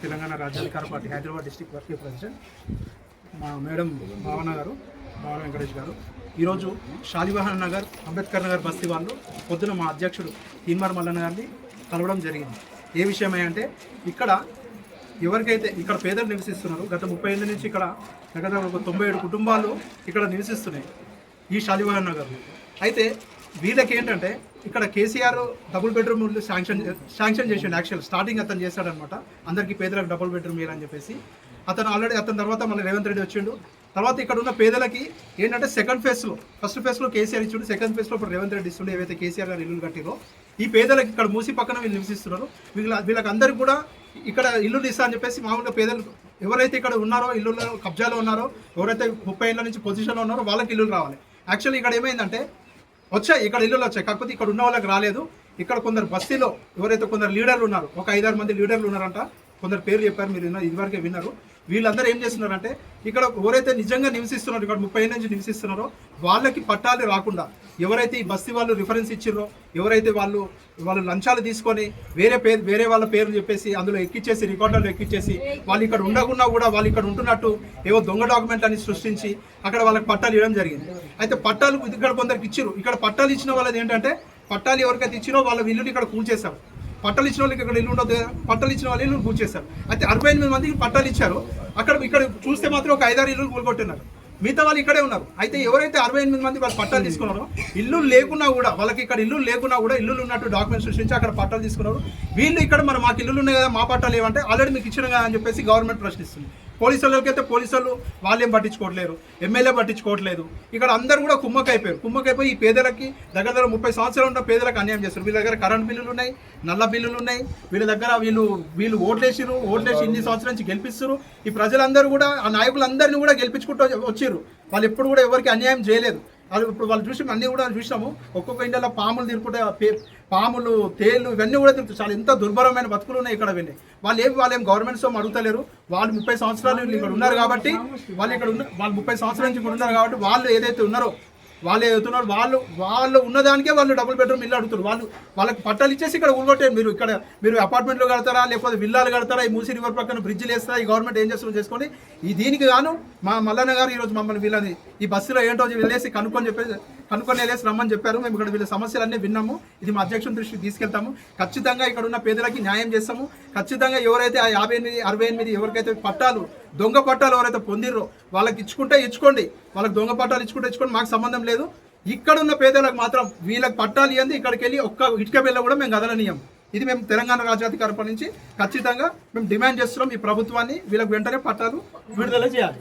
Telangana Rajyadhikara party Hyderabad district working president మా madam Bhavana Venkatesh గారు ఈరోజు షాలివాహన్ నగర్ అంబేద్కర్ నగర్ బస్తీ వాళ్ళు పొద్దున మా అధ్యక్షుడు తీన్మార్ మల్లన్న గారిని కలవడం జరిగింది. ఏ విషయమై అంటే ఇక్కడ ఎవరికైతే ఇక్కడ పేదలు నివసిస్తున్నారు, గత 30 ఏళ్ళ నుంచి ఇక్కడ దగ్గర 97 కుటుంబాలు ఇక్కడ నివసిస్తున్నాయి ఈ షాలివాహన్ నగర్లో. అయితే వీళ్ళకి ఏంటంటే ఇక్కడ కేసీఆర్ డబుల్ బెడ్రూమ్ శాంక్షన్ చేసిండు. యాక్చువల్ స్టార్టింగ్ అతను చేశాడనమాట, అందరికీ పేదలకు డబుల్ బెడ్రూమ్ ఇవ్వాలని చెప్పేసి. అతని తర్వాత మళ్ళీ రేవంత్ రెడ్డి వచ్చిండు. తర్వాత ఇక్కడ ఉన్న పేదలకి ఏంటంటే ఫస్ట్ ఫేజ్లో కేసీఆర్ ఇచ్చిండు, సెకండ్ ఫేజ్లో ఇప్పుడు రేవంత్ రెడ్డి ఇస్తుండే. ఏవైతే కేసీఆర్ గారు ఇల్లు కట్టిరో ఈ పేదలకి ఇక్కడ మూసి పక్కన వీళ్ళు నివసిస్తున్నారు. వీళ్ళకి అందరికీ కూడా ఇక్కడ ఇల్లు ఇస్తా అని చెప్పేసి మామూలుగా పేదలు ఎవరైతే ఇక్కడ ఉన్నారో, ఇల్లులో కబ్జాలో ఉన్నారో, ఎవరైతే 30 ఏళ్ళ నుంచి పొజిషన్లో ఉన్నారో వాళ్ళకి ఇల్లు రావాలి. యాక్చువల్లీ ఇక్కడ ఏమైందంటే ఇక్కడ ఇల్లులు వచ్చాయి, కాకపోతే ఇక్కడ ఉన్న వాళ్ళకి రాలేదు. ఇక్కడ కొందరు బస్తీలో ఎవరైతే కొందరు లీడర్లు ఉన్నారు, ఒక 5-6 మంది లీడర్లు ఉన్నారంట. కొందరు పేరు చెప్పారు, మీరు ఇదివరకే విన్నారు. వీళ్ళందరూ ఏం చేస్తున్నారంటే ఇక్కడ ఎవరైతే నిజంగా నివసిస్తున్నారో, ఇక్కడ 30 ఏళ్ళ నుంచి నివసిస్తున్నారో వాళ్ళకి పట్టాలు రాకుండా ఎవరైతే ఈ బస్తీ వాళ్ళు రిఫరెన్స్ ఇచ్చిర్రో, ఎవరైతే వాళ్ళు లంచాలు తీసుకొని వేరే వాళ్ళ పేర్లు చెప్పేసి అందులో ఎక్కిచ్చేసి రికార్డుల్లో ఎక్కిచ్చేసి వాళ్ళు ఇక్కడ ఉండకుండా కూడా వాళ్ళు ఇక్కడ ఉంటున్నట్టు ఏవో దొంగ డాక్యుమెంట్ అని సృష్టించి అక్కడ వాళ్ళకి పట్టాలు ఇవ్వడం జరిగింది. అయితే పట్టాలు ఇక్కడ కొందరికి ఇచ్చిర్రు. ఇక్కడ పట్టాలు ఇచ్చిన వాళ్ళది ఏంటంటే పట్టాలు ఎవరికైతే ఇచ్చిరో వాళ్ళ ఇల్లుని ఇక్కడ కూల్చేశారు. పట్టాలు ఇచ్చిన వాళ్ళకి ఇక్కడ ఇల్లు ఉండదు, పట్టాలు ఇచ్చిన వాళ్ళు ఇల్లు కూల్చేశారు. అయితే 68 మందికి పట్టాలు ఇచ్చారు. ఇక్కడ చూస్తే మాత్రం ఒక 5-6 ఇల్లు కూలగొట్టున్నారు. మిగతా వాళ్ళు ఇక్కడే ఉన్నారు. అయితే ఎవరైతే 68 మంది వాళ్ళు పట్టాలు తీసుకున్నారో, ఇల్లు లేకున్నా కూడా వాళ్ళకి ఇక్కడ ఇల్లు లేకున్నా కూడా ఇల్లు ఉన్నట్టు డాక్యుమెంట్స్ సృష్టించి అక్కడ పట్టాలు తీసుకున్నారు. వీళ్ళు ఇక్కడ మాకు ఇల్లు ఉన్నాయి కదా, మా పట్టాలు ఏమంటే ఆల్రెడీ మీకు ఇచ్చిన కదా అని చెప్పేసి గవర్నమెంట్ ప్రశ్నిస్తుంది. పోలీసు వాళ్ళకైతే పోలీసులు వాళ్ళేం పట్టించుకోవట్లేరు, ఎమ్మెల్యే పట్టించుకోవట్లేదు. ఇక్కడ అందరూ కూడా కుమ్మకైపోయి ఈ పేదలకి దగ్గర 30 సంవత్సరాలు ఉన్న పేదలకు అన్యాయం చేస్తారు. వీళ్ళ దగ్గర కరెంట్ బిల్లులు ఉన్నాయి, నల్ల బిల్లులు ఉన్నాయి. వీళ్ళ దగ్గర వీళ్ళు ఓట్లేసి ఇన్ని సంవత్సరాల నుంచి గెలిపిస్తారు. ఈ ప్రజలందరూ కూడా ఆ నాయకులందరినీ కూడా గెలిపించుకుంటూ వచ్చిర్రు. వాళ్ళు ఎప్పుడు కూడా ఎవరికి అన్యాయం చేయలేదు. ఇప్పుడు వాళ్ళు చూసి అన్నీ కూడా చూసినాము. ఒక్కొక్క ఇండియాలో పాములు తిరుగుకుంటే పాములు, తేళ్లు ఇవన్నీ కూడా తిరుగుతారు. చాలా ఎంత దుర్భరమైన బతుకులు ఉన్నాయి ఇక్కడ. వాళ్ళేం గవర్నమెంట్ సొమ్ము అడుగుతలేరు. వాళ్ళు 30 సంవత్సరాలు ఇక్కడ ఉన్నారు కాబట్టి వాళ్ళు 30 సంవత్సరాల నుంచి ఇక్కడ ఉన్నారు కాబట్టి వాళ్ళు ఏదైతే ఉన్నారో వాళ్ళు ఉన్నదానికే వాళ్ళు డబుల్ బెడ్రూమ్ ఇల్లు అడుగుతారు. వాళ్ళకి పట్టాలు ఇచ్చేసి ఇక్కడ ఊరుగొట్టారు. మీరు అపార్ట్మెంట్లు కడతారా, లేకపోతే విల్లాలు కడతారా, ఈ మూసీ రివర్ పక్కన బ్రిడ్జ్లు వేస్తారా, ఈ గవర్నమెంట్ ఏం చేస్తుందో చేసుకోండి. దీనికి గాను మా మల్లన్న గారు ఈరోజు మమ్మల్ని వీళ్ళని ఈ బస్సులో ఏంటో వెళ్ళేసి కనుక్కొని వెళ్ళేసి రమ్మని చెప్పారు. మేము ఇక్కడ వీళ్ళ సమస్యలన్నీ విన్నాము. ఇది మా అధ్యక్షుని దృష్టికి తీసుకెళ్తాము. ఖచ్చితంగా ఇక్కడ ఉన్న పేదలకి న్యాయం చేస్తాము. ఖచ్చితంగా ఎవరైతే ఆ 58, 68 ఎవరికైతే దొంగ పట్టాలు ఎవరైతే పొందిర్రో వాళ్ళకి ఇచ్చుకోండి. వాళ్ళకి దొంగ పట్టాలు ఇచ్చుకోండి, మాకు సంబంధం లేదు. ఇక్కడున్న పేదలకు మాత్రం వీళ్ళకి పట్టాలు ఇవ్వండి. ఇక్కడికి వెళ్ళి ఒక్క ఇటుక బిల్ల కూడా మేము కదలనీయం. ఇది మేము తెలంగాణ రాజ్యాధికార పార్టీ నుంచి ఖచ్చితంగా మేము డిమాండ్ చేస్తున్నాం. ఈ ప్రభుత్వాన్ని వీళ్ళకి వెంటనే పట్టాలు విడుదల చేయాలి.